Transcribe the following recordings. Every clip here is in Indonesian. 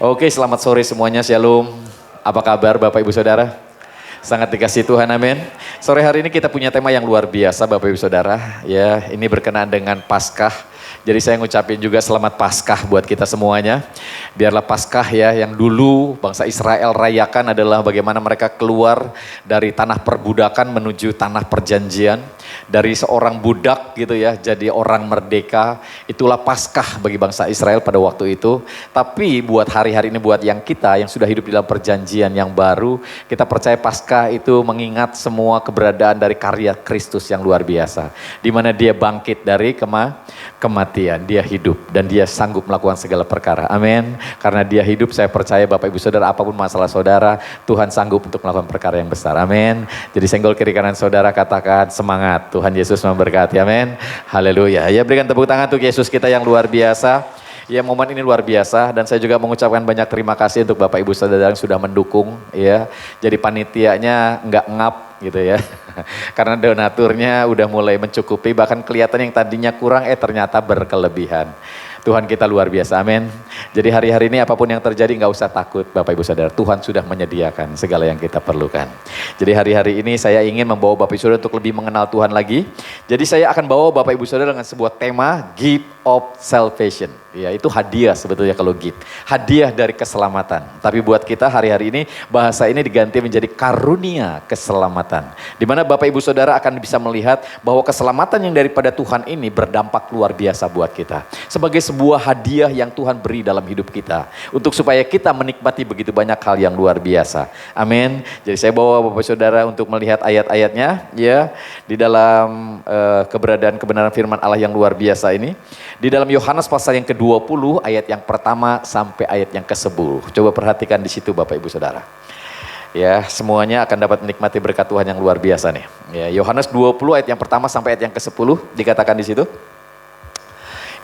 Oke, selamat sore semuanya, Shalom. Apa kabar Bapak Ibu Saudara? Sangat dikasihi Tuhan, amin. Sore hari ini kita punya tema yang luar biasa Bapak Ibu Saudara. Ya, ini berkenaan dengan Paskah. Jadi saya ngucapin juga selamat Paskah buat kita semuanya. Biarlah Paskah ya yang dulu bangsa Israel rayakan adalah bagaimana mereka keluar dari tanah perbudakan menuju tanah perjanjian. Dari seorang budak gitu ya jadi orang merdeka. Itulah Paskah bagi bangsa Israel pada waktu itu. Tapi buat hari-hari ini buat yang kita yang sudah hidup di dalam perjanjian yang baru. Kita percaya Paskah itu mengingat semua keberadaan dari karya Kristus yang luar biasa. Di mana dia bangkit dari kematian, dia hidup dan dia sanggup melakukan segala perkara. Amin. Karena dia hidup, saya percaya Bapak Ibu Saudara, apapun masalah saudara, Tuhan sanggup untuk melakukan perkara yang besar. Amin. Jadi senggol kiri kanan saudara, katakan semangat. Tuhan Yesus memberkati. Amin. Haleluya. Ya, berikan tepuk tangan untuk Yesus kita yang luar biasa. Ya, momen ini luar biasa dan saya juga mengucapkan banyak terima kasih untuk Bapak Ibu Saudara yang sudah mendukung ya. Jadi panitianya nggak ngap gitu ya. Karena donaturnya udah mulai mencukupi, bahkan kelihatan yang tadinya kurang ternyata berkelebihan. Tuhan kita luar biasa, amin. Jadi hari-hari ini apapun yang terjadi nggak usah takut Bapak Ibu Saudara. Tuhan sudah menyediakan segala yang kita perlukan. Jadi hari-hari ini saya ingin membawa Bapak Ibu Saudara untuk lebih mengenal Tuhan lagi. Jadi saya akan bawa Bapak Ibu Saudara dengan sebuah tema Gift of Salvation. Ya, itu hadiah sebetulnya kalau gift. Hadiah dari keselamatan. Tapi buat kita hari-hari ini bahasa ini diganti menjadi karunia keselamatan. Di mana Bapak Ibu Saudara akan bisa melihat bahwa keselamatan yang daripada Tuhan ini berdampak luar biasa buat kita. Sebagai sebuah hadiah yang Tuhan beri dalam hidup kita. Untuk supaya kita menikmati begitu banyak hal yang luar biasa. Amin. Jadi saya bawa Bapak Saudara untuk melihat ayat-ayatnya. Ya, di dalam keberadaan kebenaran firman Allah yang luar biasa ini. Di dalam Yohanes pasal yang ke-20 ayat yang pertama sampai ayat yang ke-10. Coba perhatikan di situ Bapak Ibu Saudara. Ya, semuanya akan dapat menikmati berkat Tuhan yang luar biasa nih. Ya, Yohanes 20 ayat yang pertama sampai ayat yang ke-10 dikatakan di situ.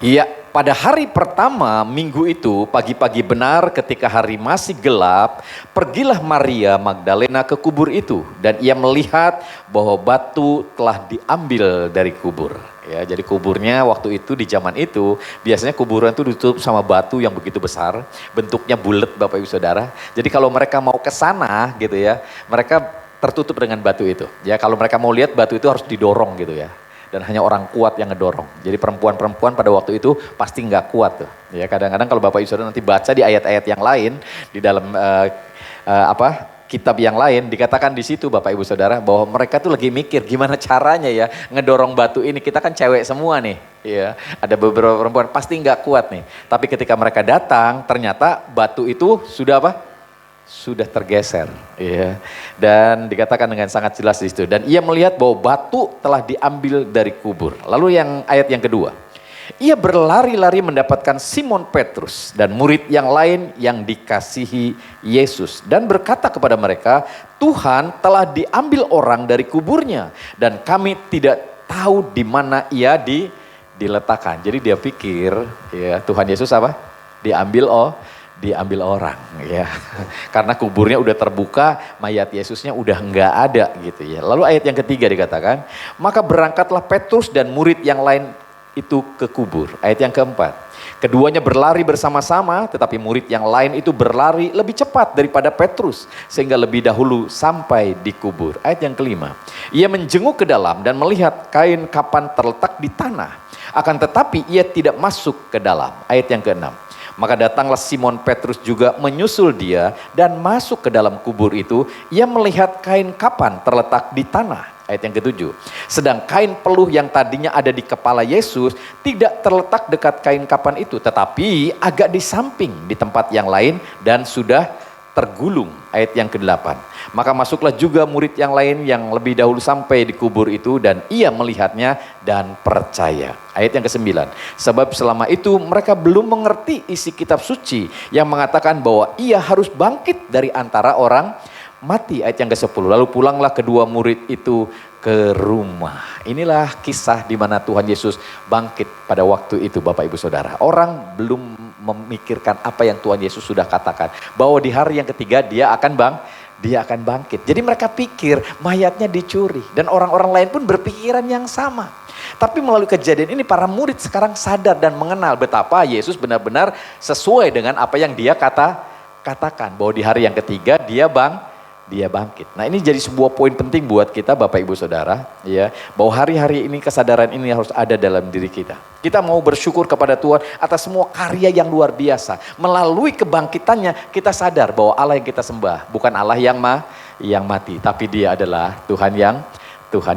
Iya, pada hari pertama minggu itu pagi-pagi benar ketika hari masih gelap, pergilah Maria Magdalena ke kubur itu dan ia melihat bahwa batu telah diambil dari kubur. Ya, jadi kuburnya waktu itu di zaman itu biasanya kuburan itu ditutup sama batu yang begitu besar, bentuknya bulat Bapak Ibu Saudara. Jadi kalau mereka mau ke sana gitu ya, mereka tertutup dengan batu itu. Ya, kalau mereka mau lihat batu itu harus didorong gitu ya. Dan hanya orang kuat yang ngedorong. Jadi perempuan-perempuan pada waktu itu pasti nggak kuat tuh. Ya, kadang-kadang kalau Bapak Ibu Saudara nanti baca di ayat-ayat yang lain di dalam kitab yang lain dikatakan di situ Bapak Ibu Saudara bahwa mereka tuh lagi mikir gimana caranya ya ngedorong batu ini. Kita kan cewek semua nih, ya. Ada beberapa perempuan pasti nggak kuat nih. Tapi ketika mereka datang ternyata batu itu sudah apa? Sudah tergeser, ya. Dan dikatakan dengan sangat jelas di situ. Dan ia melihat bahwa batu telah diambil dari kubur. Lalu yang ayat yang kedua. Ia berlari-lari mendapatkan Simon Petrus dan murid yang lain yang dikasihi Yesus. Dan berkata kepada mereka, Tuhan telah diambil orang dari kuburnya. Dan kami tidak tahu di mana ia diletakkan. Jadi dia pikir ya Tuhan Yesus apa? Diambil orang ya. Karena kuburnya udah terbuka, mayat Yesusnya udah enggak ada gitu ya. Lalu ayat yang ketiga dikatakan, maka berangkatlah Petrus dan murid yang lain itu ke kubur. Ayat yang keempat, keduanya berlari bersama-sama, tetapi murid yang lain itu berlari lebih cepat daripada Petrus, sehingga lebih dahulu sampai di kubur. Ayat yang kelima, ia menjenguk ke dalam dan melihat kain kapan terletak di tanah, akan tetapi ia tidak masuk ke dalam. Ayat yang keenam, maka datanglah Simon Petrus juga menyusul dia dan masuk ke dalam kubur itu. Ia melihat kain kapan terletak di tanah. Ayat yang ketujuh, sedang kain peluh yang tadinya ada di kepala Yesus tidak terletak dekat kain kapan itu, tetapi agak di samping di tempat yang lain dan sudah tergulung. Ayat yang ke-8, maka masuklah juga murid yang lain yang lebih dahulu sampai di kubur itu dan ia melihatnya dan percaya. Ayat yang ke-9, sebab selama itu mereka belum mengerti isi kitab suci yang mengatakan bahwa ia harus bangkit dari antara orang mati. Ayat yang ke-10, lalu pulanglah kedua murid itu ke rumah. Inilah kisah di mana Tuhan Yesus bangkit pada waktu itu Bapak Ibu Saudara. Orang belum memikirkan apa yang Tuhan Yesus sudah katakan. Bahwa di hari yang ketiga dia akan bangkit. Jadi mereka pikir mayatnya dicuri. Dan orang-orang lain pun berpikiran yang sama. Tapi melalui kejadian ini para murid sekarang sadar dan mengenal betapa Yesus benar-benar sesuai dengan apa yang dia katakan. Bahwa di hari yang ketiga dia bangkit. Nah ini jadi sebuah poin penting buat kita Bapak Ibu Saudara, ya, bahwa hari-hari ini kesadaran ini harus ada dalam diri kita. Kita mau bersyukur kepada Tuhan atas semua karya yang luar biasa. Melalui kebangkitannya kita sadar bahwa Allah yang kita sembah bukan Allah yang mati, tapi Dia adalah Tuhan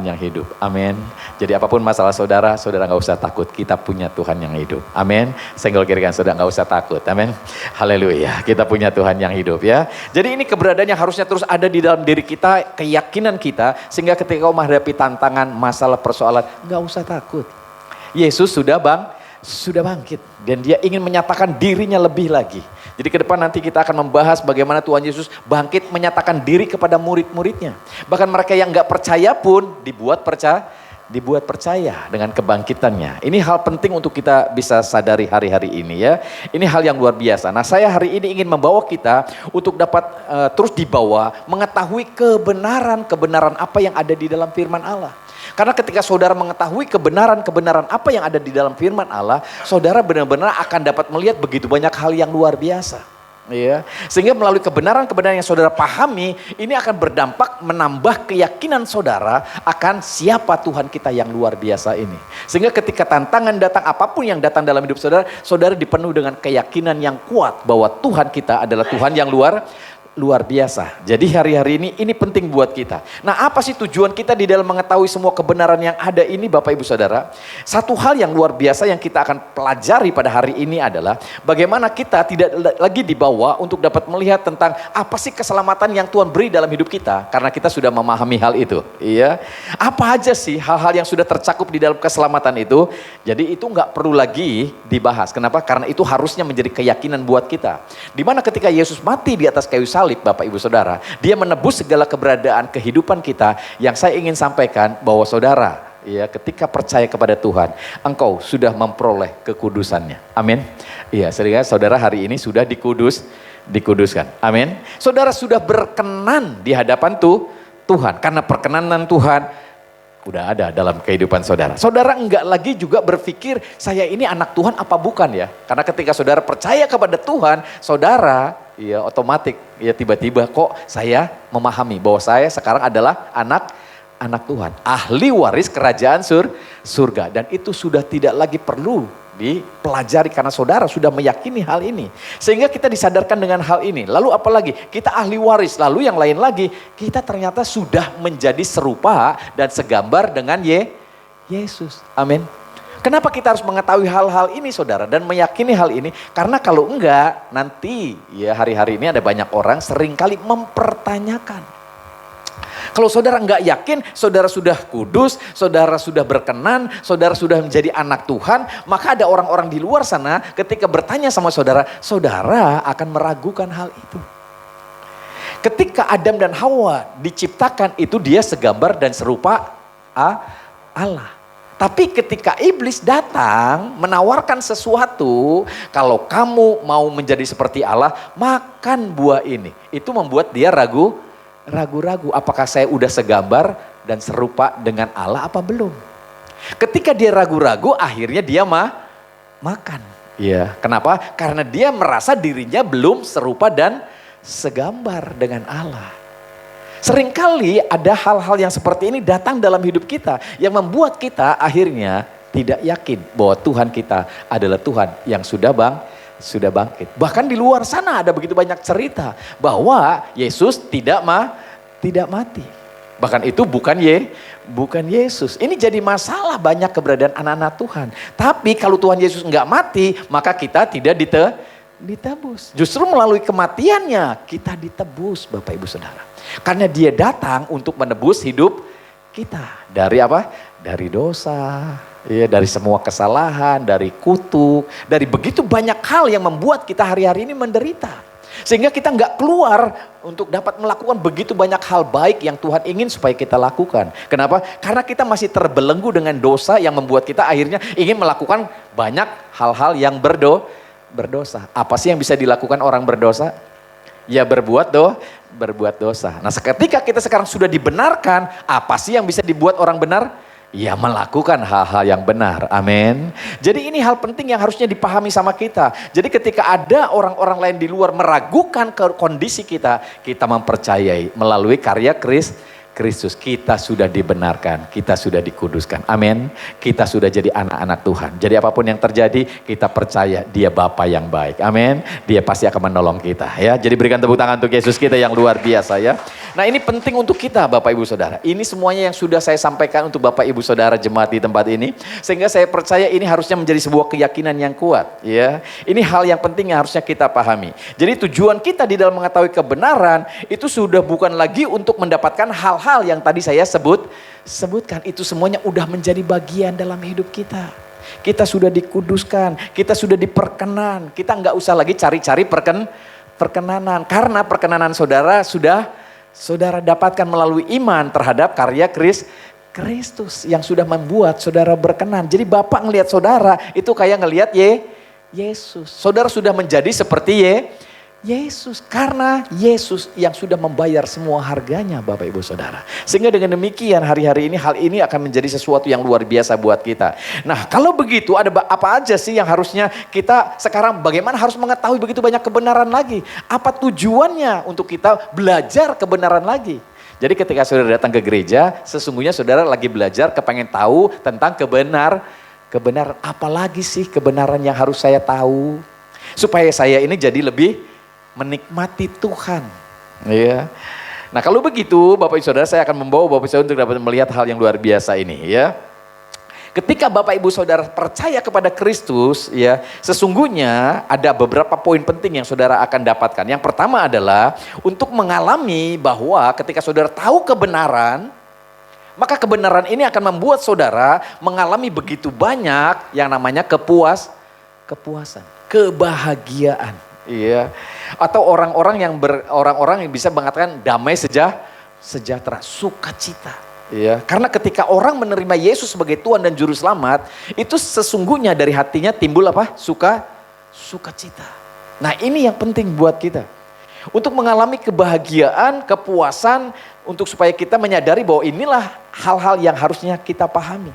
yang hidup. Amin. Jadi apapun masalah saudara gak usah takut. Kita punya Tuhan yang hidup. Amin. Senggol kiri kan saudara, gak usah takut. Amin. Haleluya. Kita punya Tuhan yang hidup ya. Jadi ini keberadaan yang harusnya terus ada di dalam diri kita, keyakinan kita. Sehingga ketika kau menghadapi tantangan, masalah, persoalan, gak usah takut. Yesus sudah bangkit. Dan dia ingin menyatakan dirinya lebih lagi. Jadi ke depan nanti kita akan membahas bagaimana Tuhan Yesus bangkit menyatakan diri kepada murid-muridnya. Bahkan mereka yang gak percaya pun dibuat percaya dengan kebangkitannya. Ini hal penting untuk kita bisa sadari hari-hari ini ya. Ini hal yang luar biasa. Nah saya hari ini ingin membawa kita untuk dapat terus dibawa mengetahui kebenaran apa yang ada di dalam firman Allah. Karena ketika saudara mengetahui kebenaran apa yang ada di dalam firman Allah, saudara benar-benar akan dapat melihat begitu banyak hal yang luar biasa. Ya. Sehingga melalui kebenaran yang saudara pahami, ini akan berdampak menambah keyakinan saudara akan siapa Tuhan kita yang luar biasa ini. Sehingga ketika tantangan datang, apapun yang datang dalam hidup saudara, saudara dipenuhi dengan keyakinan yang kuat bahwa Tuhan kita adalah Tuhan yang luar biasa. Jadi hari-hari ini penting buat kita. Nah apa sih tujuan kita di dalam mengetahui semua kebenaran yang ada ini Bapak Ibu Saudara? Satu hal yang luar biasa yang kita akan pelajari pada hari ini adalah bagaimana kita tidak lagi dibawa untuk dapat melihat tentang apa sih keselamatan yang Tuhan beri dalam hidup kita. Karena kita sudah memahami hal itu. Iya. Apa aja sih hal-hal yang sudah tercakup di dalam keselamatan itu? Jadi itu nggak perlu lagi dibahas. Kenapa? Karena itu harusnya menjadi keyakinan buat kita. Dimana ketika Yesus mati di atas kayu salib Bapak Ibu Saudara, dia menebus segala keberadaan kehidupan kita. Yang saya ingin sampaikan bahwa saudara, ya, ketika percaya kepada Tuhan, engkau sudah memperoleh kekudusannya. Amin. Iya, sehingga saudara hari ini sudah dikuduskan. Amin. Saudara sudah berkenan di hadapan Tuhan karena perkenanan Tuhan udah ada dalam kehidupan saudara. Saudara enggak lagi juga berpikir saya ini anak Tuhan apa bukan ya. Karena ketika saudara percaya kepada Tuhan, saudara ya otomatis ya tiba-tiba kok saya memahami bahwa saya sekarang adalah anak Tuhan. Ahli waris kerajaan surga. Dan itu sudah tidak lagi perlu dipelajari karena saudara sudah meyakini hal ini. Sehingga kita disadarkan dengan hal ini. Lalu apalagi? Kita ahli waris. Lalu yang lain lagi, kita ternyata sudah menjadi serupa dan segambar dengan Yesus. Amin. Kenapa kita harus mengetahui hal-hal ini saudara dan meyakini hal ini? Karena kalau enggak nanti ya hari-hari ini ada banyak orang seringkali mempertanyakan. Kalau saudara enggak yakin, saudara sudah kudus, saudara sudah berkenan, saudara sudah menjadi anak Tuhan, maka ada orang-orang di luar sana ketika bertanya sama saudara, saudara akan meragukan hal itu. Ketika Adam dan Hawa diciptakan itu dia segambar dan serupa Allah. Tapi ketika iblis datang menawarkan sesuatu, kalau kamu mau menjadi seperti Allah, makan buah ini. Itu membuat dia ragu-ragu, apakah saya udah segambar dan serupa dengan Allah apa belum? Ketika dia ragu-ragu, akhirnya dia makan. Ya, kenapa? Karena dia merasa dirinya belum serupa dan segambar dengan Allah. Seringkali ada hal-hal yang seperti ini datang dalam hidup kita yang membuat kita akhirnya tidak yakin bahwa Tuhan kita adalah Tuhan yang sudah bangkit. Bahkan di luar sana ada begitu banyak cerita bahwa Yesus tidak mati. Bahkan itu bukan Yesus. Ini jadi masalah banyak keberadaan anak-anak Tuhan. Tapi kalau Tuhan Yesus enggak mati, maka kita tidak ditebus. Justru melalui kematiannya kita ditebus Bapak Ibu Saudara. Karena dia datang untuk menebus hidup kita. Dari apa? Dari dosa. Ya, dari semua kesalahan, dari kutuk, dari begitu banyak hal yang membuat kita hari-hari ini menderita. Sehingga kita nggak keluar untuk dapat melakukan begitu banyak hal baik yang Tuhan ingin supaya kita lakukan. Kenapa? Karena kita masih terbelenggu dengan dosa yang membuat kita akhirnya ingin melakukan banyak hal-hal yang berdosa. Apa sih yang bisa dilakukan orang berdosa? Ya berbuat dosa. Nah ketika kita sekarang sudah dibenarkan, apa sih yang bisa dibuat orang benar? Ya melakukan hal-hal yang benar, amin. Jadi ini hal penting yang harusnya dipahami sama kita. Jadi ketika ada orang-orang lain di luar meragukan kondisi kita, kita mempercayai melalui karya Kristus kita sudah dibenarkan, kita sudah dikuduskan, amin. Kita sudah jadi anak-anak Tuhan. Jadi apapun yang terjadi, kita percaya dia Bapa yang baik, amin. Dia pasti akan menolong kita, ya. Jadi berikan tepuk tangan untuk Yesus kita yang luar biasa, ya. Nah ini penting untuk kita Bapak Ibu Saudara. Ini semuanya yang sudah saya sampaikan untuk Bapak Ibu Saudara jemaat di tempat ini. Sehingga saya percaya ini harusnya menjadi sebuah keyakinan yang kuat, ya. Ini hal yang penting yang harusnya kita pahami. Jadi tujuan kita di dalam mengetahui kebenaran itu sudah bukan lagi untuk mendapatkan hal-hal yang tadi saya sebutkan. Itu semuanya udah menjadi bagian dalam hidup kita. Kita sudah dikuduskan, kita sudah diperkenan. Kita nggak usah lagi cari-cari perkenanan. Karena perkenanan saudara sudah saudara dapatkan melalui iman terhadap karya Kristus yang sudah membuat saudara berkenan. Jadi Bapak ngelihat saudara itu kayak ngelihat Yesus. Saudara sudah menjadi seperti Yesus karena Yesus yang sudah membayar semua harganya Bapak Ibu Saudara. Sehingga dengan demikian hari-hari ini hal ini akan menjadi sesuatu yang luar biasa buat kita. Nah kalau begitu ada apa aja sih yang harusnya kita sekarang bagaimana harus mengetahui begitu banyak kebenaran lagi. Apa tujuannya untuk kita belajar kebenaran lagi. Jadi ketika saudara datang ke gereja sesungguhnya saudara lagi belajar kepengen tahu tentang kebenaran. Apalagi sih kebenaran yang harus saya tahu. Supaya saya ini jadi lebih menikmati Tuhan, ya. Nah kalau begitu Bapak Ibu Saudara saya akan membawa Bapak Ibu Saudara untuk dapat melihat hal yang luar biasa ini, ya. Ketika Bapak Ibu Saudara percaya kepada Kristus, ya, sesungguhnya ada beberapa poin penting yang saudara akan dapatkan. Yang pertama adalah untuk mengalami bahwa ketika saudara tahu kebenaran, maka kebenaran ini akan membuat saudara mengalami begitu banyak yang namanya kepuasan, kebahagiaan. Iya, atau orang-orang yang bisa mengatakan damai sejahtera, sukacita. Iya, karena ketika orang menerima Yesus sebagai Tuhan dan Juru Selamat, itu sesungguhnya dari hatinya timbul apa? Sukacita. Nah ini yang penting buat kita. Untuk mengalami kebahagiaan, kepuasan, untuk supaya kita menyadari bahwa inilah hal-hal yang harusnya kita pahami.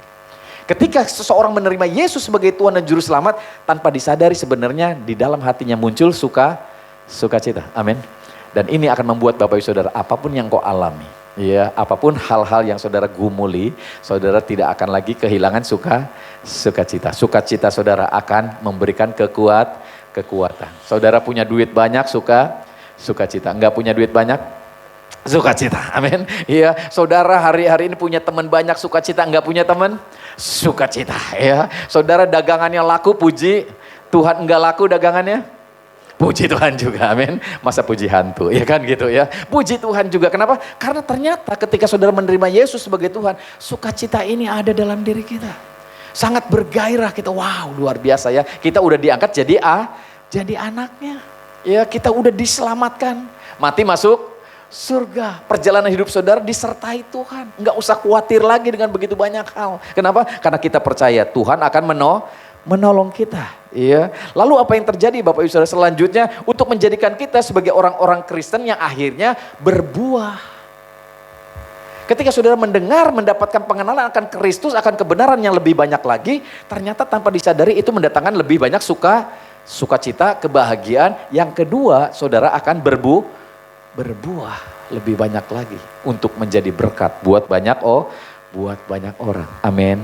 Ketika seseorang menerima Yesus sebagai Tuhan dan Juru Selamat, tanpa disadari sebenarnya di dalam hatinya muncul sukacita. Amin. Dan ini akan membuat Bapak Ibu Saudara apapun yang kau alami, ya, apapun hal-hal yang saudara gumuli, saudara tidak akan lagi kehilangan sukacita. Sukacita saudara akan memberikan kekuatan. Saudara punya duit banyak, sukacita. Enggak punya duit banyak, sukacita. Amin. Iya, saudara hari-hari ini punya teman banyak, sukacita. Enggak punya teman, sukacita. Ya, saudara dagangannya laku, puji Tuhan. Enggak laku dagangannya, puji Tuhan juga, amin. Masa puji hantu, ya kan gitu ya. Puji Tuhan juga, kenapa? Karena ternyata ketika saudara menerima Yesus sebagai Tuhan, sukacita ini ada dalam diri kita. Sangat bergairah kita, wow luar biasa ya. Kita udah diangkat jadi anaknya. Ya kita udah diselamatkan, mati masuk surga. Perjalanan hidup saudara disertai Tuhan. Enggak usah khawatir lagi dengan begitu banyak hal. Kenapa? Karena kita percaya Tuhan akan menolong kita. Iya. Lalu apa yang terjadi Bapak Ibu Saudara selanjutnya untuk menjadikan kita sebagai orang-orang Kristen yang akhirnya berbuah. Ketika saudara mendengar, mendapatkan pengenalan akan Kristus, akan kebenaran yang lebih banyak lagi, ternyata tanpa disadari itu mendatangkan lebih banyak sukacita, kebahagiaan. Yang kedua, saudara akan berbuah lebih banyak lagi untuk menjadi berkat buat banyak orang. Amin.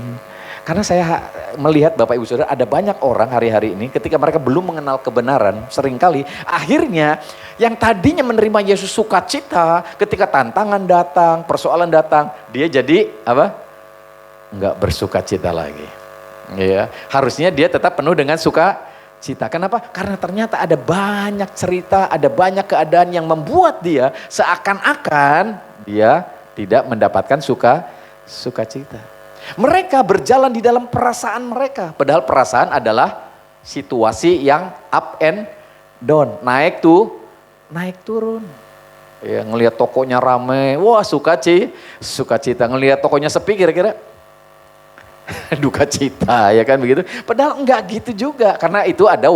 Karena saya melihat Bapak Ibu Saudara ada banyak orang hari-hari ini ketika mereka belum mengenal kebenaran, seringkali akhirnya yang tadinya menerima Yesus sukacita ketika tantangan datang, persoalan datang, dia jadi apa? Enggak bersukacita lagi. Ya, harusnya dia tetap penuh dengan sukacita. Kenapa? Karena ternyata ada banyak cerita, ada banyak keadaan yang membuat dia seakan-akan dia tidak mendapatkan sukacita. Mereka berjalan di dalam perasaan mereka. Padahal perasaan adalah situasi yang up and down. Naik turun. Ya, ngelihat tokonya rame, wah sukacita. Ngelihat tokonya sepi kira-kira duka cita, ya kan begitu. Padahal enggak gitu juga. Karena itu ada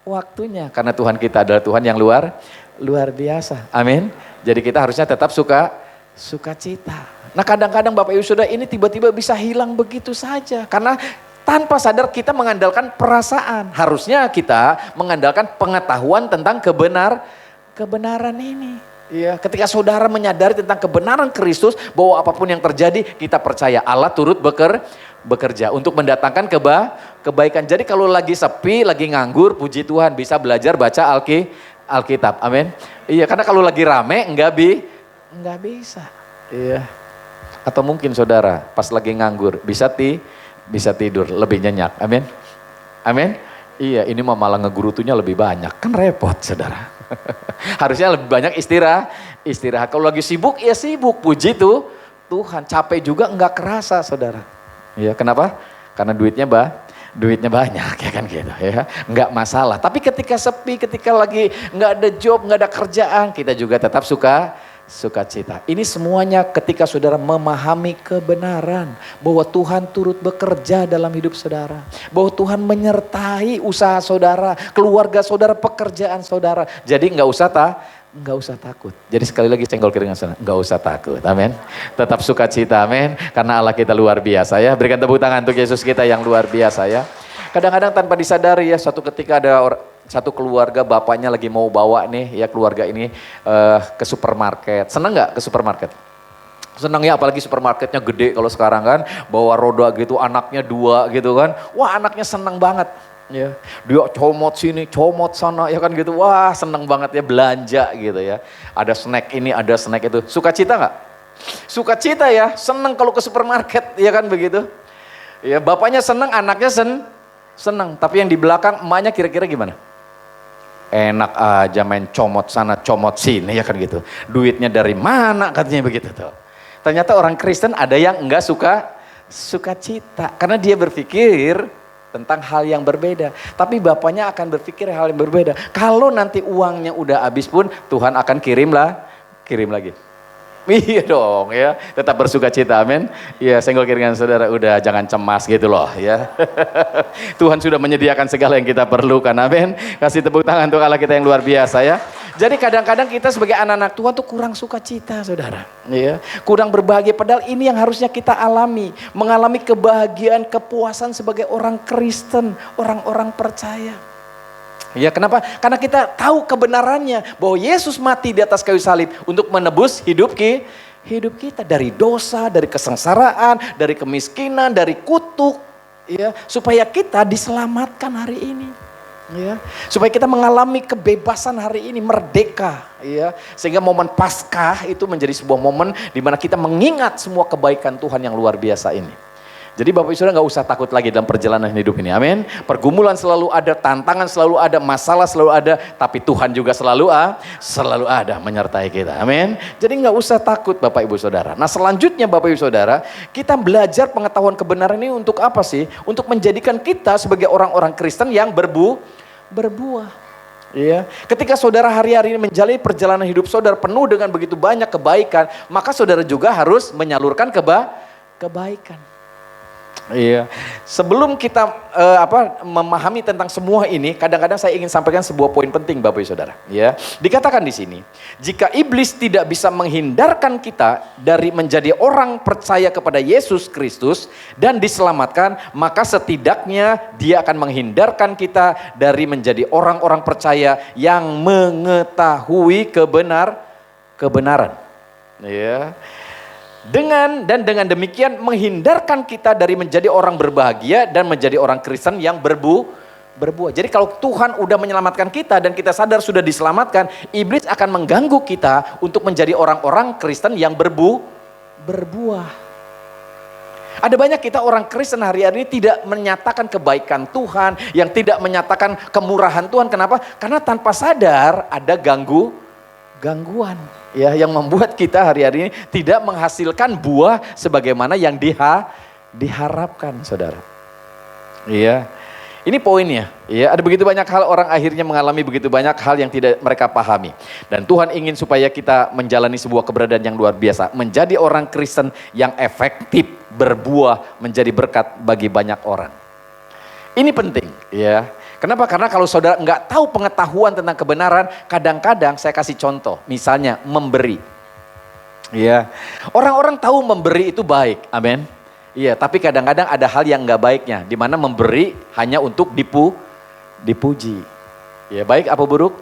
waktunya. Karena Tuhan kita adalah Tuhan yang luar biasa. Amin. Jadi kita harusnya tetap sukacita. Nah kadang-kadang Bapak Ibu Saudara ini tiba-tiba bisa hilang begitu saja. Karena tanpa sadar kita mengandalkan perasaan. Harusnya kita mengandalkan pengetahuan tentang kebenaran ini. Ya, ketika saudara menyadari tentang kebenaran Kristus, bahwa apapun yang terjadi kita percaya Allah turut bekerja untuk mendatangkan kebaikan. Jadi kalau lagi sepi, lagi nganggur, puji Tuhan bisa belajar baca Alkitab. Amin. Iya, karena kalau lagi rame enggak bisa. Iya. Atau mungkin saudara pas lagi nganggur bisa tidur lebih nyenyak. Amin. Amin. Iya, ini mah malah ngegurutunya lebih banyak. Kan repot saudara. Harusnya lebih banyak istirahat. Kalau lagi sibuk ya sibuk. Puji Tuhan. Capek juga enggak kerasa saudara. Iya, kenapa? Karena duitnya banyak ya kan gitu ya. Enggak masalah. Tapi ketika sepi, ketika lagi enggak ada job, enggak ada kerjaan, kita juga tetap sukacita. Ini semuanya ketika saudara memahami kebenaran bahwa Tuhan turut bekerja dalam hidup saudara, bahwa Tuhan menyertai usaha saudara, keluarga saudara, pekerjaan saudara. Jadi enggak usah takut. Jadi sekali lagi senggol keringat sana, enggak usah takut. Amin. Tetap sukacita, amin. Karena Allah kita luar biasa ya. Berikan tepuk tangan untuk Yesus kita yang luar biasa ya. Kadang-kadang tanpa disadari ya, suatu ketika ada satu keluarga, bapaknya lagi mau bawa nih ya keluarga ini ke supermarket. Senang nggak ke supermarket? Senang ya, apalagi supermarketnya gede kalau sekarang kan, bawa roda gitu, anaknya 2 gitu kan. Wah, anaknya senang banget. Ya, dia comot sini, comot sana, ya kan gitu. Wah, senang banget ya belanja gitu ya. Ada snack ini, ada snack itu. Sukacita nggak? Sukacita ya, senang kalau ke supermarket, ya kan begitu. Ya, bapaknya senang, anaknya senang. Tapi yang di belakang emaknya kira-kira gimana? Enak aja main comot sana, comot sini, ya kan gitu. Duitnya dari mana katanya begitu tuh. Ternyata orang Kristen ada yang enggak sukacita. Karena dia berpikir tentang hal yang berbeda. Tapi bapaknya akan berpikir hal yang berbeda. Kalau nanti uangnya udah habis pun Tuhan akan kirim lagi. Iya dong ya, tetap bersukacita, amin. Iya, senggol keringan saudara, udah jangan cemas gitu loh ya. Tuhan sudah menyediakan segala yang kita perlukan, amin. Kasih tepuk tangan untuk Allah kita yang luar biasa ya. Jadi kadang-kadang kita sebagai anak-anak Tuhan tuh kurang sukacita saudara. Ya, kurang berbahagia, padahal ini yang harusnya kita alami. Mengalami kebahagiaan, kepuasan sebagai orang Kristen, orang-orang percaya. Ya, kenapa? Karena kita tahu kebenarannya bahwa Yesus mati di atas kayu salib untuk menebus hidup kita dari dosa, dari kesengsaraan, dari kemiskinan, dari kutuk, ya, supaya kita diselamatkan hari ini. Ya, supaya kita mengalami kebebasan hari ini, merdeka, ya, sehingga momen Paskah itu menjadi sebuah momen di mana kita mengingat semua kebaikan Tuhan yang luar biasa ini. Jadi Bapak Ibu Saudara nggak usah takut lagi dalam perjalanan hidup ini, amin. Pergumulan selalu ada, tantangan selalu ada, masalah selalu ada, tapi Tuhan juga selalu ada menyertai kita, amin. Jadi nggak usah takut Bapak Ibu Saudara. Nah selanjutnya Bapak Ibu Saudara, kita belajar pengetahuan kebenaran ini untuk apa sih? Untuk menjadikan kita sebagai orang-orang Kristen yang berbuah. Ya, ketika saudara hari-hari ini menjalani perjalanan hidup saudara penuh dengan begitu banyak kebaikan, maka saudara juga harus menyalurkan kebaikan. Iya, sebelum kita memahami tentang semua ini, kadang-kadang saya ingin sampaikan sebuah poin penting Bapak Ibu Saudara. Ya, dikatakan di sini, jika iblis tidak bisa menghindarkan kita dari menjadi orang percaya kepada Yesus Kristus dan diselamatkan, maka setidaknya dia akan menghindarkan kita dari menjadi orang-orang percaya yang mengetahui kebenaran. Ya. Dengan demikian menghindarkan kita dari menjadi orang berbahagia dan menjadi orang Kristen yang berbuah. Jadi kalau Tuhan udah menyelamatkan kita dan kita sadar sudah diselamatkan, iblis akan mengganggu kita untuk menjadi orang-orang Kristen yang berbuah. Ada banyak kita orang Kristen hari-hari ini tidak menyatakan kebaikan Tuhan, yang tidak menyatakan kemurahan Tuhan. Kenapa? Karena tanpa sadar ada gangguan ya yang membuat kita hari-hari ini tidak menghasilkan buah sebagaimana yang diharapkan, saudara. Iya. Ini poinnya, ya, ada begitu banyak hal orang akhirnya mengalami begitu banyak hal yang tidak mereka pahami. Dan Tuhan ingin supaya kita menjalani sebuah keberadaan yang luar biasa, menjadi orang Kristen yang efektif, berbuah, menjadi berkat bagi banyak orang. Ini penting, ya. Kenapa? Karena kalau saudara nggak tahu pengetahuan tentang kebenaran, kadang-kadang saya kasih contoh, misalnya memberi. Iya, orang-orang tahu memberi itu baik, amin. Iya, tapi kadang-kadang ada hal yang nggak baiknya, di mana memberi hanya untuk dipuji. Ya, baik apa buruk?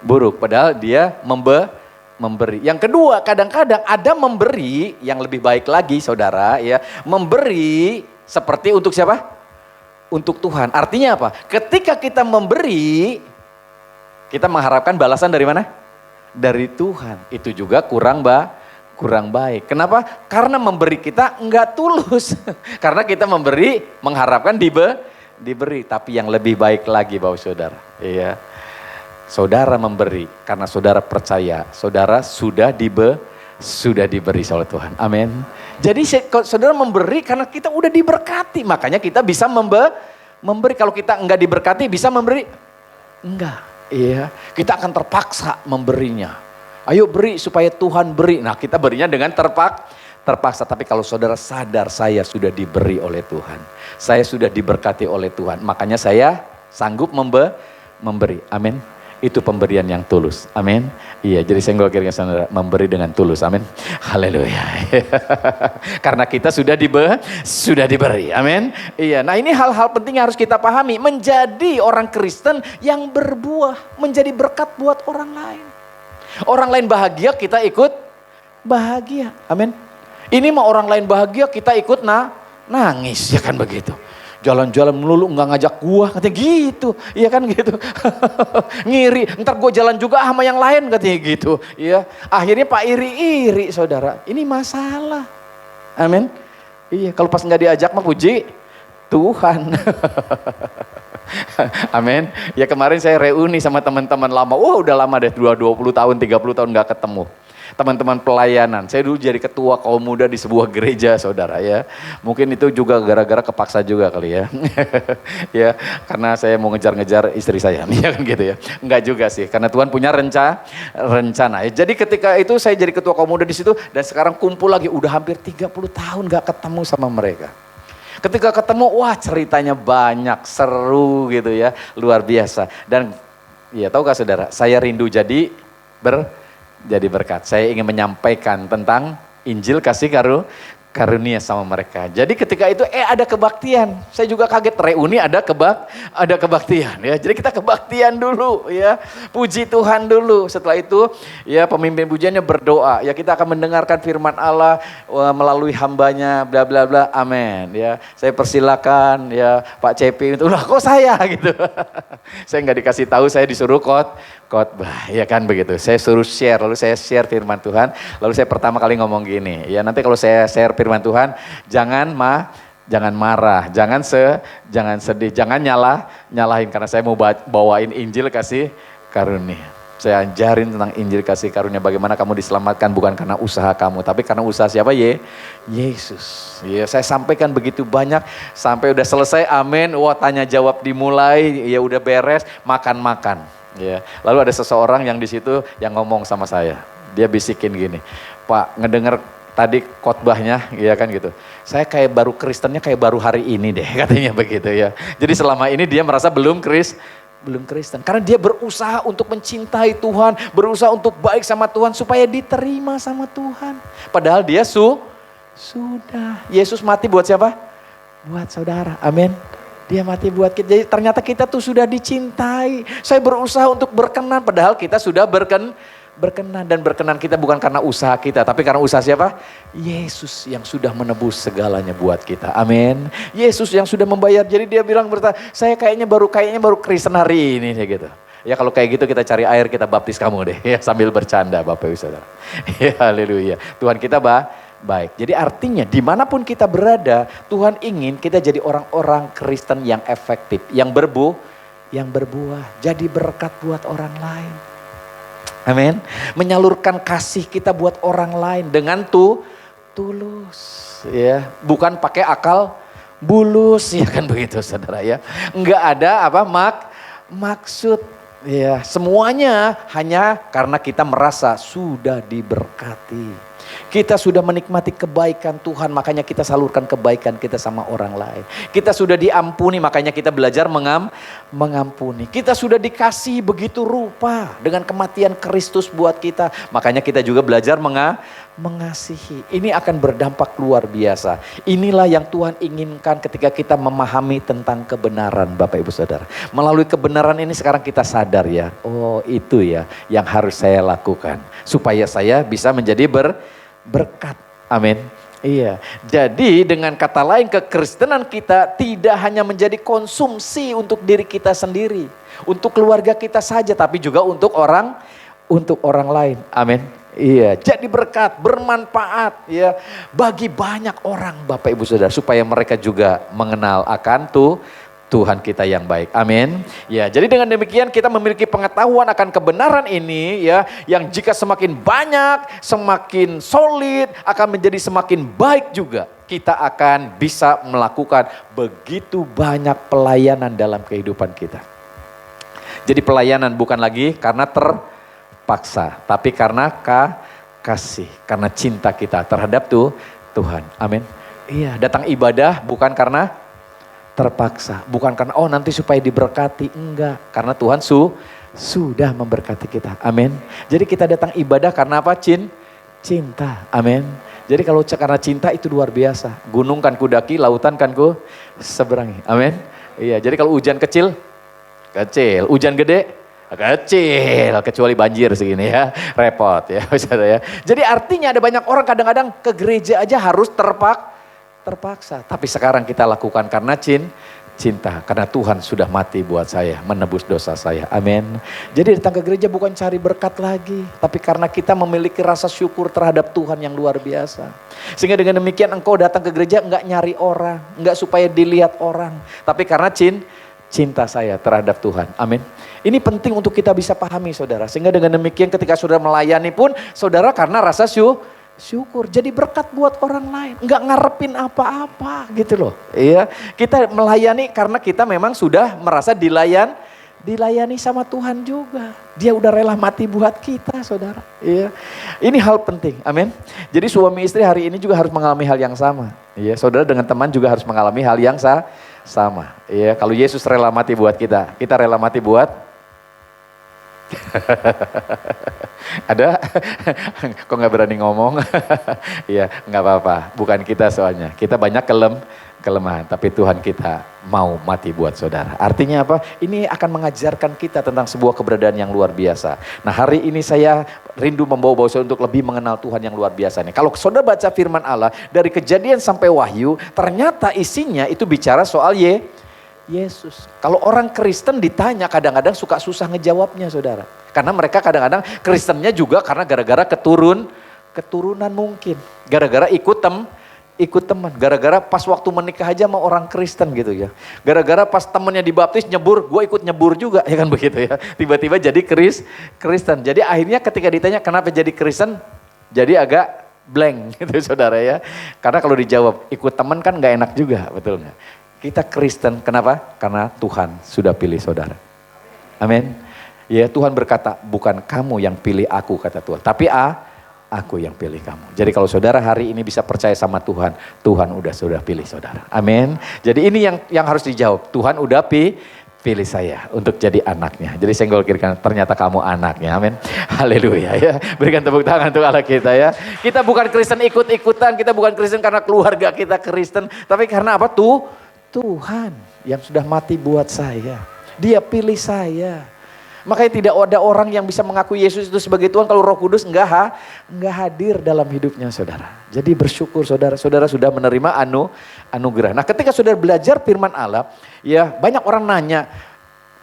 Buruk, padahal dia memberi. Yang kedua, kadang-kadang ada memberi yang lebih baik lagi, saudara. Ya, memberi seperti untuk siapa? Untuk Tuhan. Artinya apa? Ketika kita memberi, kita mengharapkan balasan dari mana? Dari Tuhan. Itu juga kurang baik. Kenapa? Karena memberi kita enggak tulus. Karena kita memberi mengharapkan diberi. Tapi yang lebih baik lagi Bapak Saudara. Iya. Saudara memberi karena saudara percaya. Saudara sudah diberi oleh Tuhan. Amin. Jadi saudara memberi karena kita udah diberkati. Makanya kita bisa memberi. Kalau kita enggak diberkati bisa memberi? Enggak. Iya. Kita akan terpaksa memberinya. Ayo beri supaya Tuhan beri. Nah kita berinya dengan terpaksa. Tapi kalau saudara sadar saya sudah diberi oleh Tuhan. Saya sudah diberkati oleh Tuhan. Makanya saya sanggup memberi. Amin. Itu pemberian yang tulus. Amin. Iya, jadi saya kira saudara memberi dengan tulus. Amin. Haleluya. Karena kita sudah diberi. Amin. Iya, nah ini hal-hal penting yang harus kita pahami. Menjadi orang Kristen yang berbuah. Menjadi berkat buat orang lain. Orang lain bahagia, kita ikut bahagia. Amin. Ini mah orang lain bahagia, kita ikut nangis. Ya kan begitu. Jalan-jalan melulu nggak ngajak gua, katanya gitu. Iya kan gitu. Ngiri, ntar gua jalan juga sama yang lain, katanya gitu. Iya. Akhirnya Pak iri-iri saudara. Ini masalah. Amin. Iya, kalau pas nggak diajak mah puji Tuhan. Amin. Ya kemarin saya reuni sama teman-teman lama. Udah lama deh, 20 tahun, 30 tahun gak ketemu. Teman-teman pelayanan. Saya dulu jadi ketua kaum muda di sebuah gereja, saudara ya. Mungkin itu juga gara-gara kepaksa juga kali ya. Ya, karena saya mau ngejar-ngejar istri saya. Ya kan gitu ya. Enggak juga sih, karena Tuhan punya rencana. Jadi ketika itu saya jadi ketua kaum muda di situ dan sekarang kumpul lagi udah hampir 30 tahun gak ketemu sama mereka. Ketika ketemu, wah ceritanya banyak, seru gitu ya, luar biasa. Dan ya tahukah saudara, saya rindu jadi berkat. Saya ingin menyampaikan tentang Injil kasih karunia sama mereka. Jadi ketika itu ada kebaktian. Saya juga kaget, reuni ada kebaktian ya. Jadi kita kebaktian dulu ya. Puji Tuhan dulu. Setelah itu ya pemimpin pujiannya berdoa. Ya kita akan mendengarkan firman Allah melalui hambanya bla bla bla. Amin ya. Saya persilakan ya Pak Cepi itu. Lah kok saya gitu. Saya nggak dikasih tahu, saya disuruh khotbah, ya kan begitu. Saya suruh share, lalu saya share firman Tuhan. Lalu saya pertama kali ngomong gini, ya nanti kalau saya share firman Tuhan, jangan marah, jangan sedih, jangan nyalahin karena saya mau bawain Injil kasih karunia. Saya ajarin tentang Injil kasih karunia, bagaimana kamu diselamatkan bukan karena usaha kamu, tapi karena usaha siapa? Yesus. Ya, saya sampaikan begitu banyak sampai udah selesai, amin. Wah, tanya jawab dimulai, ya udah beres, makan. Ya, lalu ada seseorang yang di situ yang ngomong sama saya. Dia bisikin gini, Pak, ngedenger tadi khotbahnya, ya kan gitu. Saya kayak baru Kristennya kayak baru hari ini deh, katanya begitu ya. Jadi selama ini dia merasa belum Kristen. Karena dia berusaha untuk mencintai Tuhan, berusaha untuk baik sama Tuhan supaya diterima sama Tuhan. Padahal dia sudah. Yesus mati buat siapa? Buat saudara. Amin. Dia mati buat kita. Jadi ternyata kita tuh sudah dicintai. Saya berusaha untuk berkenan, padahal kita sudah berkenan, dan berkenan kita bukan karena usaha kita, tapi karena usaha siapa? Yesus yang sudah menebus segalanya buat kita. Amin. Yesus yang sudah membayar. Jadi dia bilang saya kayaknya baru Kristen hari ini ya gitu. Ya kalau kayak gitu kita cari air, kita baptis kamu deh ya, sambil bercanda Bapak Ibu Saudara. Ya haleluya. Tuhan kita baik. Jadi artinya dimanapun kita berada, Tuhan ingin kita jadi orang-orang Kristen yang efektif, yang berbuah, jadi berkat buat orang lain. Amin. Menyalurkan kasih kita buat orang lain dengan tulus, ya, bukan pakai akal bulus, ya kan begitu saudara ya. Enggak ada maksud, ya. Semuanya hanya karena kita merasa sudah diberkati. Kita sudah menikmati kebaikan Tuhan, makanya kita salurkan kebaikan kita sama orang lain. Kita sudah diampuni, makanya kita belajar mengampuni. Kita sudah dikasih begitu rupa dengan kematian Kristus buat kita, makanya kita juga belajar mengasihi. Ini akan berdampak luar biasa. Inilah yang Tuhan inginkan ketika kita memahami tentang kebenaran, Bapak Ibu Saudara. Melalui kebenaran ini sekarang kita sadar ya, oh itu ya yang harus saya lakukan supaya saya bisa menjadi berkat. Amin. Iya. Jadi dengan kata lain, kekristenan kita tidak hanya menjadi konsumsi untuk diri kita sendiri, untuk keluarga kita saja, tapi juga untuk orang lain. Amin. Iya, jadi berkat, bermanfaat ya bagi banyak orang, Bapak Ibu Saudara, supaya mereka juga mengenal akan Tuhan kita yang baik. Amin. Ya, jadi dengan demikian kita memiliki pengetahuan akan kebenaran ini ya, yang jika semakin banyak, semakin solid, akan menjadi semakin baik juga. Kita akan bisa melakukan begitu banyak pelayanan dalam kehidupan kita. Jadi pelayanan bukan lagi karena terpaksa, tapi karena kasih, karena cinta kita terhadap Tuhan. Amin. Iya, datang ibadah bukan karena terpaksa, bukan karena oh nanti supaya diberkati, enggak, karena Tuhan sudah memberkati kita. Amin. Jadi kita datang ibadah karena apa? Cinta. Amin. Jadi kalau karena cinta itu luar biasa. Gunung kan ku daki, lautan kan ku seberangi. Amin. Iya, jadi kalau hujan kecil, hujan gede, kecil, kecuali banjir segini ya, repot ya. Jadi artinya ada banyak orang kadang-kadang ke gereja aja harus terpaksa. Tapi sekarang kita lakukan karena cinta. Karena Tuhan sudah mati buat saya, menebus dosa saya. Amin. Jadi datang ke gereja bukan cari berkat lagi, tapi karena kita memiliki rasa syukur terhadap Tuhan yang luar biasa. Sehingga dengan demikian engkau datang ke gereja enggak nyari orang, enggak supaya dilihat orang, tapi karena cinta saya terhadap Tuhan. Amin. Ini penting untuk kita bisa pahami saudara. Sehingga dengan demikian ketika saudara melayani pun, saudara karena rasa syukur, jadi berkat buat orang lain, nggak ngarepin apa-apa gitu loh. Iya, kita melayani karena kita memang sudah merasa dilayani sama Tuhan juga. Dia udah rela mati buat kita, saudara. Iya, ini hal penting. Amin. Jadi suami istri hari ini juga harus mengalami hal yang sama. Iya, saudara dengan teman juga harus mengalami hal yang sama. Iya, kalau Yesus rela mati buat kita, kita rela mati buat ada kok nggak berani ngomong. Iya, nggak apa-apa, bukan kita soalnya, kita banyak kelemahan, tapi Tuhan kita mau mati buat saudara. Artinya apa? Ini akan mengajarkan kita tentang sebuah keberadaan yang luar biasa. Nah, hari ini saya rindu membawa saudara untuk lebih mengenal Tuhan yang luar biasa ini. Kalau saudara baca firman Allah dari Kejadian sampai Wahyu, ternyata isinya itu bicara soal Yesus. Kalau orang Kristen ditanya kadang-kadang suka susah ngejawabnya saudara. Karena mereka kadang-kadang Kristennya juga karena gara-gara keturunan mungkin. Gara-gara ikut teman. Gara-gara pas waktu menikah aja sama orang Kristen gitu ya. Gara-gara pas temennya dibaptis nyebur, gue ikut nyebur juga ya kan begitu ya. Tiba-tiba jadi Kristen. Jadi akhirnya ketika ditanya kenapa jadi Kristen, jadi agak blank gitu saudara ya. Karena kalau dijawab ikut teman kan gak enak juga, betul gak? Kita Kristen, kenapa? Karena Tuhan sudah pilih saudara. Amin. Ya Tuhan berkata, bukan kamu yang pilih aku kata Tuhan. Tapi aku yang pilih kamu. Jadi kalau saudara hari ini bisa percaya sama Tuhan, Tuhan sudah pilih saudara. Amin. Jadi ini yang harus dijawab. Tuhan udah pilih saya untuk jadi anaknya. Jadi senggol kiri kanan, ternyata kamu anaknya. Amin. Haleluya ya. Berikan tepuk tangan untuk Allah kita ya. Kita bukan Kristen ikut-ikutan, kita bukan Kristen karena keluarga kita Kristen. Tapi karena apa? Tuhan yang sudah mati buat saya. Dia pilih saya. Makanya tidak ada orang yang bisa mengaku Yesus itu sebagai Tuhan kalau Roh Kudus enggak hadir dalam hidupnya saudara. Jadi bersyukur saudara sudah menerima anugerah. Nah, ketika saudara belajar firman Allah, ya banyak orang nanya,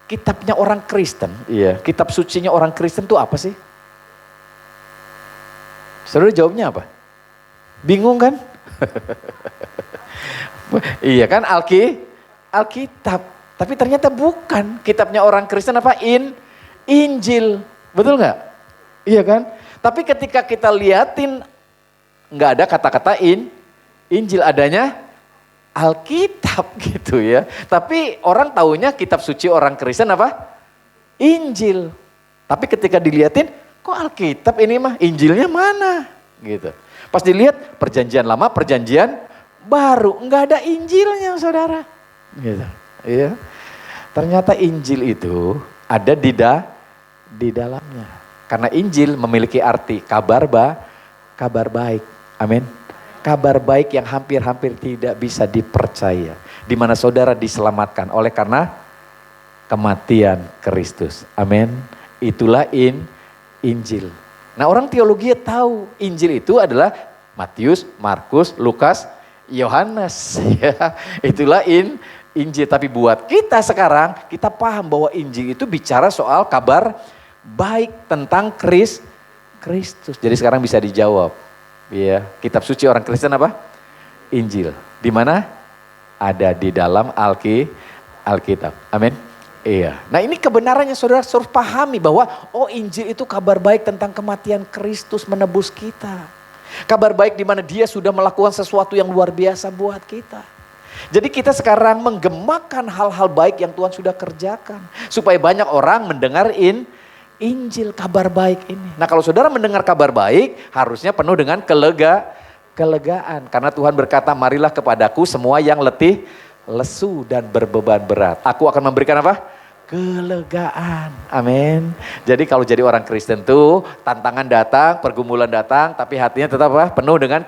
kitabnya orang Kristen, iya, kitab sucinya orang Kristen itu apa sih? Saudara jawabnya apa? Bingung kan? Iya kan Alkitab, tapi ternyata bukan kitabnya orang Kristen apa? Injil, betul nggak? Iya kan? Tapi ketika kita liatin nggak ada kata-kata Injil, adanya Alkitab gitu ya. Tapi orang taunya kitab suci orang Kristen apa? Injil. Tapi ketika diliatin, kok Alkitab ini mah Injilnya mana? Gitu. Pas dilihat perjanjian lama, perjanjian baru, nggak ada Injilnya saudara. Gitu. Iya. Ternyata Injil itu ada di dalamnya. Karena Injil memiliki arti kabar baik. Amin. Kabar baik yang hampir-hampir tidak bisa dipercaya. Di mana saudara diselamatkan oleh karena kematian Kristus. Amin. Itulah Injil. Nah, orang teologi tahu Injil itu adalah Matius, Markus, Lukas, Yohanes. Ya, itulah Injil. Tapi buat kita sekarang, kita paham bahwa Injil itu bicara soal kabar baik tentang Kristus. Jadi sekarang bisa dijawab. Ya, kitab suci orang Kristen apa? Injil. Di mana? Ada di dalam Alkitab. Amin. Iya. Nah, ini kebenarannya saudara harus pahami bahwa Injil itu kabar baik tentang kematian Kristus menebus kita. Kabar baik di mana dia sudah melakukan sesuatu yang luar biasa buat kita. Jadi kita sekarang menggemakan hal-hal baik yang Tuhan sudah kerjakan. Supaya banyak orang mendengar Injil, kabar baik ini. Nah, kalau saudara mendengar kabar baik, harusnya penuh dengan kelegaan. Karena Tuhan berkata, marilah kepadaku semua yang letih, lesu dan berbeban berat. Aku akan memberikan apa? Kelegaan. Amin. Jadi kalau jadi orang Kristen tuh, tantangan datang, pergumulan datang, tapi hatinya tetap apa? Penuh dengan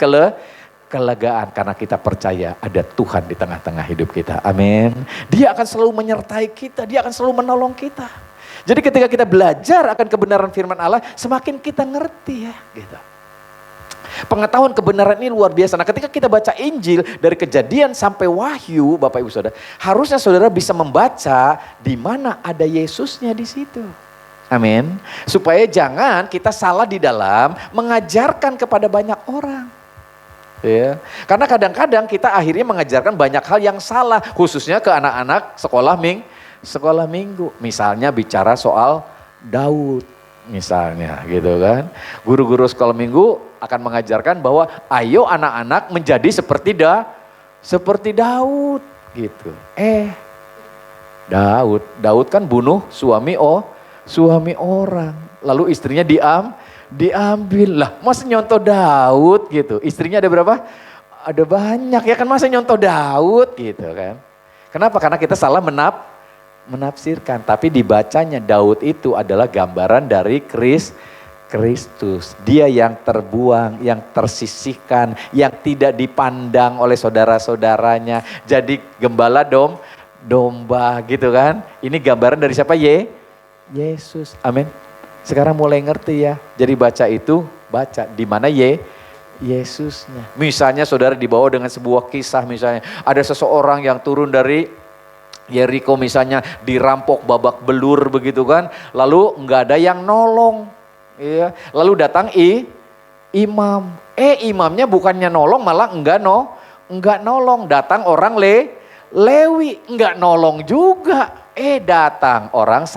kelegaan. Karena kita percaya ada Tuhan di tengah-tengah hidup kita. Amin. Dia akan selalu menyertai kita, dia akan selalu menolong kita. Jadi ketika kita belajar akan kebenaran firman Allah, semakin kita ngerti ya. Gitu. Pengetahuan kebenaran ini luar biasa. Nah, ketika kita baca Injil dari Kejadian sampai Wahyu, Bapak Ibu Saudara, harusnya saudara bisa membaca di mana ada Yesusnya di situ. Amin. Supaya jangan kita salah di dalam mengajarkan kepada banyak orang. Ya. Karena kadang-kadang kita akhirnya mengajarkan banyak hal yang salah, khususnya ke anak-anak sekolah minggu. Misalnya bicara soal Daud. Misalnya gitu kan. Guru-guru sekolah minggu akan mengajarkan bahwa ayo anak-anak menjadi seperti Daud gitu. Daud kan bunuh suami orang. Lalu istrinya diambil. Lah, masa nyontoh Daud gitu. Istrinya ada berapa? Ada banyak ya kan, masa nyontoh Daud gitu kan. Kenapa? Karena kita salah menafsirkan, tapi dibacanya Daud itu adalah gambaran dari Kristus. Dia yang terbuang, yang tersisihkan, yang tidak dipandang oleh saudara-saudaranya. Jadi gembala domba gitu kan. Ini gambaran dari siapa? Yesus. Amin. Sekarang mulai ngerti ya. Jadi baca itu, baca di mana Yesusnya. Misalnya saudara dibawa dengan sebuah kisah, misalnya ada seseorang yang turun dari Yeriko misalnya, dirampok babak belur begitu kan, lalu nggak ada yang nolong, ya. Lalu datang imam, imamnya bukannya nolong malah enggak nolong, datang orang Lewi nggak nolong juga, datang orang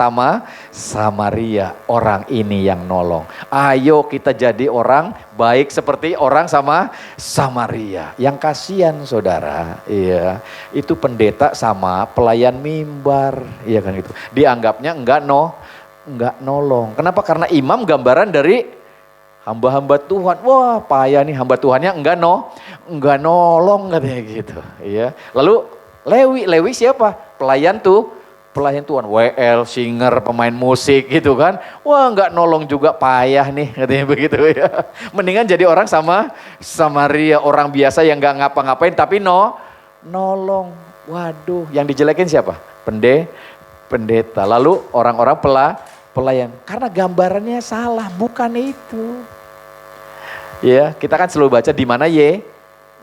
Samaria, orang ini yang nolong. Ayo kita jadi orang baik seperti orang Samaria. Yang kasihan saudara, iya, itu pendeta sama pelayan mimbar, iya kan itu. Dianggapnya enggak nolong. Kenapa? Karena imam gambaran dari hamba-hamba Tuhan. Wah, payah nih hamba Tuhannya enggak nolong katanya gitu, iya. Lalu Lewi siapa? Pelayan Tuhan, WL, singer, pemain musik gitu kan. Wah, nggak nolong juga, payah nih katanya begitu ya. Mendingan jadi orang Samaria, orang biasa yang nggak ngapa-ngapain tapi nolong. Waduh, yang dijelekin siapa? Pendeta. Lalu orang-orang pelayan. Karena gambarannya salah, bukan itu. Ya, kita kan selalu baca di mana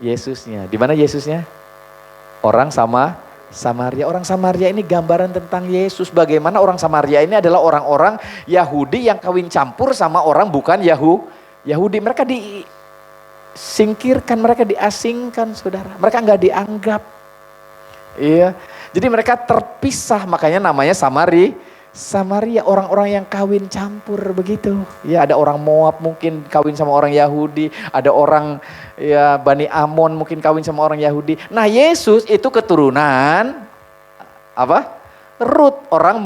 Yesusnya. Di mana Yesusnya? Orang Samaria. Orang Samaria ini gambaran tentang Yesus. Bagaimana orang Samaria ini adalah orang-orang Yahudi yang kawin campur sama orang bukan Yahudi. Mereka disingkirkan, mereka diasingkan saudara. Mereka nggak dianggap. Iya. Jadi mereka terpisah, makanya namanya Samaria, orang-orang yang kawin campur begitu. Ya, ada orang Moab mungkin kawin sama orang Yahudi, ada orang ya Bani Amon mungkin kawin sama orang Yahudi. Nah, Yesus itu keturunan apa? Rut, orang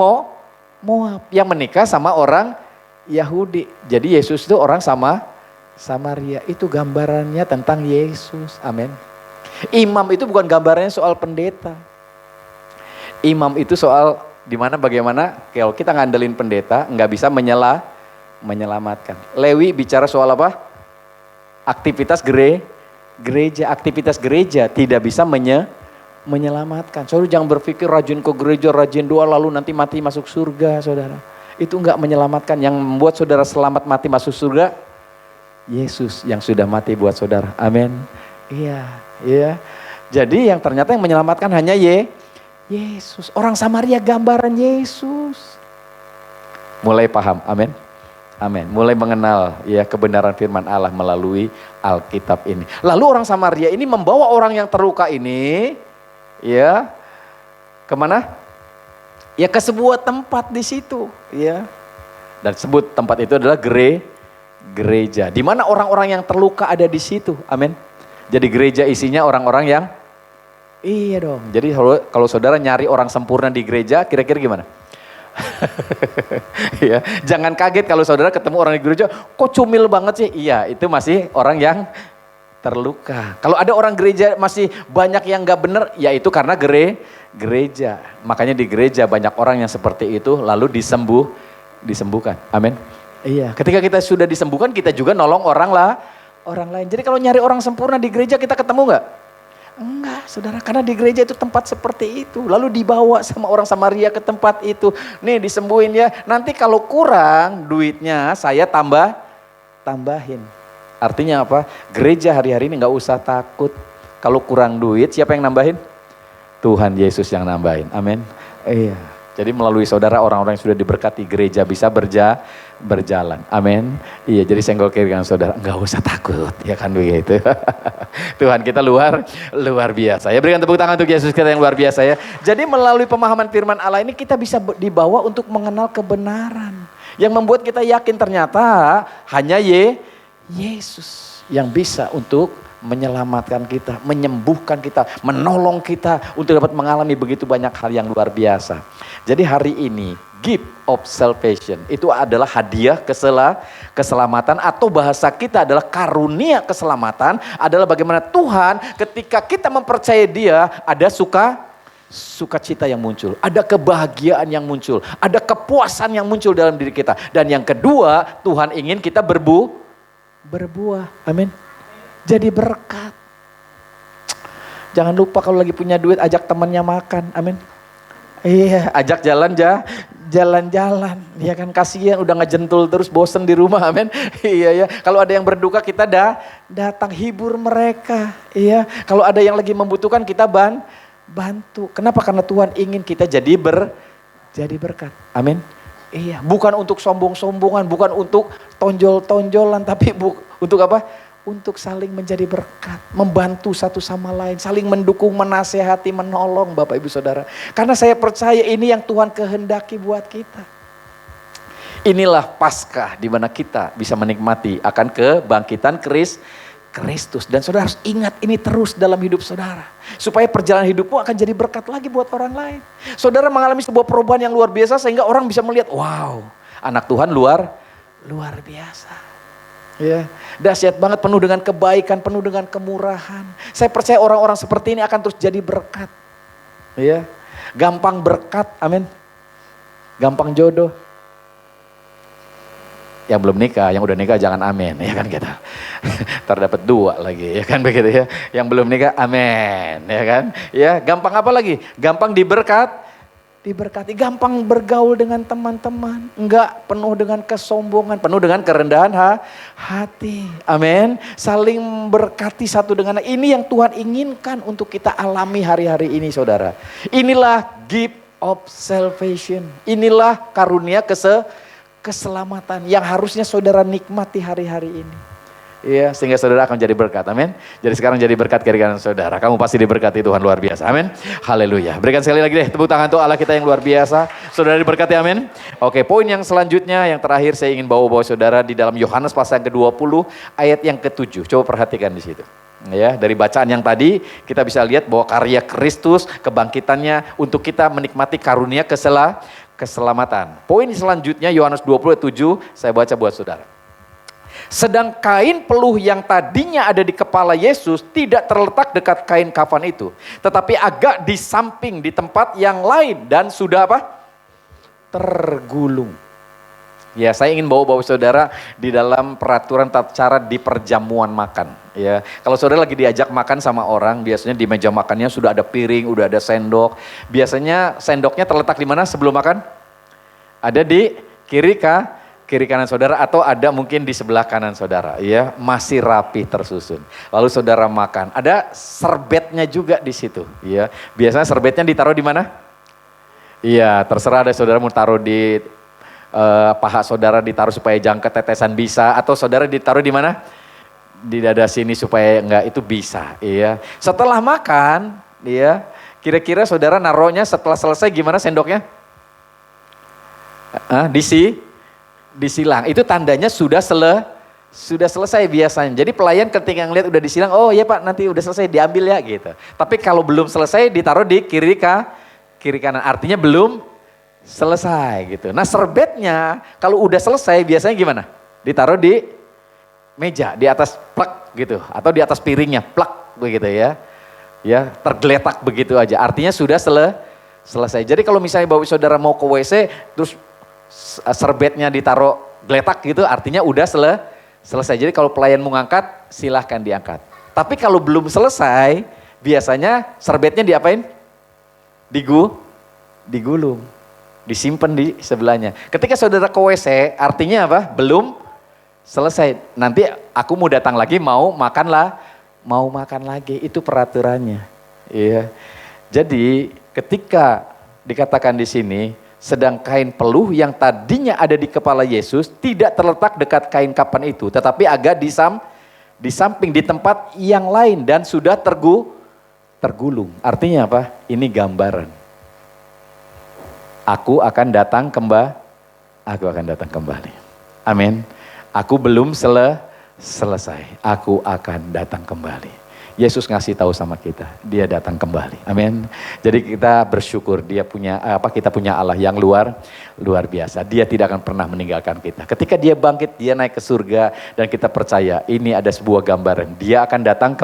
Moab yang menikah sama orang Yahudi. Jadi Yesus itu orang Samaria itu gambarannya tentang Yesus. Amin. Imam itu bukan gambarannya soal pendeta. Imam itu soal dimana bagaimana kalau kita ngandelin pendeta nggak bisa menyelamatkan. Lewi bicara soal apa? Aktivitas gereja. Aktivitas gereja tidak bisa menyelamatkan. Saudara jangan berpikir rajin ke gereja, rajin doa lalu nanti mati masuk surga, saudara. Itu nggak menyelamatkan. Yang membuat saudara selamat mati masuk surga, Yesus yang sudah mati buat saudara. Amin. Iya. Jadi yang ternyata yang menyelamatkan hanya Yesus. Orang Samaria gambaran Yesus. Mulai paham, amin. Amin. Mulai mengenal ya kebenaran firman Allah melalui Alkitab ini. Lalu orang Samaria ini membawa orang yang terluka ini ya kemana? Ya ke sebuah tempat di situ ya. Dan sebut tempat itu adalah gereja. Di mana orang-orang yang terluka ada di situ. Amin. Jadi gereja isinya orang-orang yang iya dong. Jadi kalau saudara nyari orang sempurna di gereja, kira-kira gimana? Ya, jangan kaget kalau saudara ketemu orang di gereja, kok cumil banget sih? Iya, itu masih orang yang terluka. Kalau ada orang gereja masih banyak yang gak benar, ya itu karena gereja. Makanya di gereja banyak orang yang seperti itu, lalu disembuhkan. Amin. Iya, ketika kita sudah disembuhkan, kita juga nolong orang lain. Jadi kalau nyari orang sempurna di gereja, kita ketemu gak? Enggak, saudara, karena di gereja itu tempat seperti itu. Lalu dibawa sama orang Samaria ke tempat itu. Nih disembuhin ya, nanti kalau kurang duitnya saya tambahin. Artinya apa? Gereja hari-hari ini gak usah takut. Kalau kurang duit, siapa yang nambahin? Tuhan Yesus yang nambahin, amin. Iya. Jadi melalui saudara orang-orang yang sudah diberkati gereja bisa berjalan. Amin. Iya, jadi senggol kiri kanan saudara, enggak usah takut, ya kan begitu. Tuhan kita luar biasa. Ya berikan tepuk tangan untuk Yesus kita yang luar biasa ya. Jadi melalui pemahaman firman Allah ini kita bisa dibawa untuk mengenal kebenaran. Yang membuat kita yakin ternyata hanya Yesus yang bisa untuk menyelamatkan kita, menyembuhkan kita, menolong kita untuk dapat mengalami begitu banyak hal yang luar biasa. Jadi hari ini gift of salvation itu adalah hadiah keselamatan atau bahasa kita adalah karunia keselamatan adalah bagaimana Tuhan ketika kita mempercayai Dia ada sukacita yang muncul, ada kebahagiaan yang muncul, ada kepuasan yang muncul dalam diri kita. Dan yang kedua, Tuhan ingin kita berbuah. Amin. Jadi berkat. Jangan lupa kalau lagi punya duit ajak temannya makan. Amin. Iya, ajak jalan-jalan. Ya kan, kasihan udah ngejentul terus bosen di rumah. Amin. Iya ya. Kalau ada yang berduka kita datang hibur mereka. Iya. Kalau ada yang lagi membutuhkan kita bantu. Kenapa? Karena Tuhan ingin kita jadi berkat. Amin. Iya, bukan untuk sombong-sombongan, bukan untuk tonjol-tonjolan, tapi untuk apa? Untuk saling menjadi berkat, membantu satu sama lain, saling mendukung, menasehati, menolong Bapak Ibu Saudara. Karena saya percaya ini yang Tuhan kehendaki buat kita. Inilah Paskah di mana kita bisa menikmati akan kebangkitan Kristus. Dan saudara harus ingat ini terus dalam hidup saudara. Supaya perjalanan hidupmu akan jadi berkat lagi buat orang lain. Saudara mengalami sebuah perubahan yang luar biasa sehingga orang bisa melihat, wow, anak Tuhan luar biasa. Ya, dahsyat banget, penuh dengan kebaikan, penuh dengan kemurahan. Saya percaya orang-orang seperti ini akan terus jadi berkat. Ya, gampang berkat, amin. Gampang jodoh. Yang belum nikah, yang udah nikah jangan amin, ya kan kita. Terdapat dua lagi, ya kan begitu ya. Yang belum nikah, amin, ya kan. Ya, gampang apa lagi? Gampang diberkati, gampang bergaul dengan teman-teman, enggak penuh dengan kesombongan, penuh dengan kerendahan hati. Amin. Saling berkati satu dengan lain. Ini yang Tuhan inginkan untuk kita alami hari-hari ini, saudara. Inilah gift of salvation. Inilah karunia keselamatan yang harusnya saudara nikmati hari-hari ini. Iya, sehingga saudara akan jadi berkat, amin. Jadi sekarang jadi berkat kiri kanan saudara. Kamu pasti diberkati Tuhan luar biasa, amin. Haleluya. Berikan sekali lagi deh tepuk tangan untuk Allah kita yang luar biasa. Saudara diberkati, amin. Oke, poin yang selanjutnya, yang terakhir saya ingin bawa saudara di dalam Yohanes pasal yang ke-20 ayat yang ke-7. Coba perhatikan di situ. Ya, dari bacaan yang tadi kita bisa lihat bahwa karya Kristus, kebangkitannya untuk kita menikmati karunia keselamatan. Poin selanjutnya Yohanes 20 ayat 7 saya baca buat saudara. Sedang kain peluh yang tadinya ada di kepala Yesus tidak terletak dekat kain kafan itu, tetapi agak di samping di tempat yang lain dan sudah apa? Tergulung. Ya, saya ingin bawa saudara di dalam peraturan tata cara di perjamuan makan. Ya, kalau saudara lagi diajak makan sama orang, biasanya di meja makannya sudah ada piring, udah ada sendok. Biasanya sendoknya terletak di mana sebelum makan? Ada di kiri kanan saudara atau ada mungkin di sebelah kanan saudara, ya, masih rapi tersusun. Lalu saudara makan, ada serbetnya juga di situ, ya. Biasanya serbetnya ditaruh di mana? Iya, terserah ada saudara mau taruh di paha saudara, ditaruh supaya jangan ketetesan bisa, atau saudara ditaruh di mana? Di dada sini supaya enggak, itu bisa, iya. Setelah makan, ya, kira-kira saudara naruhnya setelah selesai gimana sendoknya? Disilang, itu tandanya sudah selesai biasanya. Jadi pelayan ketika ngeliat udah disilang, oh iya Pak nanti udah selesai diambil ya gitu. Tapi kalau belum selesai ditaruh di kiri kanan, artinya belum selesai gitu. Nah serbetnya kalau udah selesai biasanya gimana? Ditaruh di meja, di atas plek gitu, atau di atas piringnya plek begitu ya. Ya tergeletak begitu aja, artinya sudah selesai. Jadi kalau misalnya bawa saudara mau ke WC terus serbetnya ditaruh geletak gitu, artinya udah selesai. Jadi kalau pelayan mau ngangkat, silahkan diangkat. Tapi kalau belum selesai, biasanya serbetnya diapain? Digulung, disimpan di sebelahnya. Ketika saudara ke WC, artinya apa? Belum selesai. Nanti aku mau datang lagi, mau makan lagi. Itu peraturannya. Iya. Jadi ketika dikatakan di sini, sedang kain peluh yang tadinya ada di kepala Yesus tidak terletak dekat kain kafan itu, tetapi agak di samping di tempat yang lain dan sudah tergulung. Artinya apa? Ini gambaran. Aku akan datang kembali. Amin. Aku belum selesai. Aku akan datang kembali. Yesus ngasih tahu sama kita, dia datang kembali. Amin. Jadi kita bersyukur kita punya Allah yang luar biasa. Dia tidak akan pernah meninggalkan kita. Ketika dia bangkit, dia naik ke surga dan kita percaya ini ada sebuah gambaran. Dia akan datang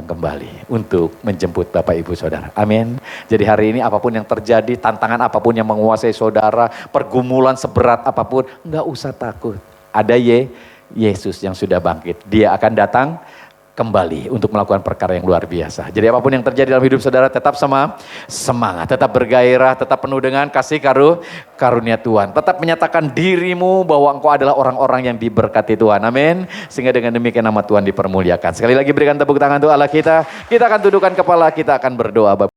kembali untuk menjemput Bapak Ibu Saudara. Amin. Jadi hari ini apapun yang terjadi, tantangan apapun yang menguasai saudara, pergumulan seberat apapun, enggak usah takut. Ada Yesus yang sudah bangkit. Dia akan datang kembali untuk melakukan perkara yang luar biasa. Jadi apapun yang terjadi dalam hidup saudara, tetap semangat, tetap bergairah, tetap penuh dengan kasih karunia Tuhan. Tetap menyatakan dirimu bahwa engkau adalah orang-orang yang diberkati Tuhan. Amin. Sehingga dengan demikian nama Tuhan dipermuliakan. Sekali lagi berikan tepuk tangan untuk Allah kita. Kita akan tundukkan kepala, kita akan berdoa.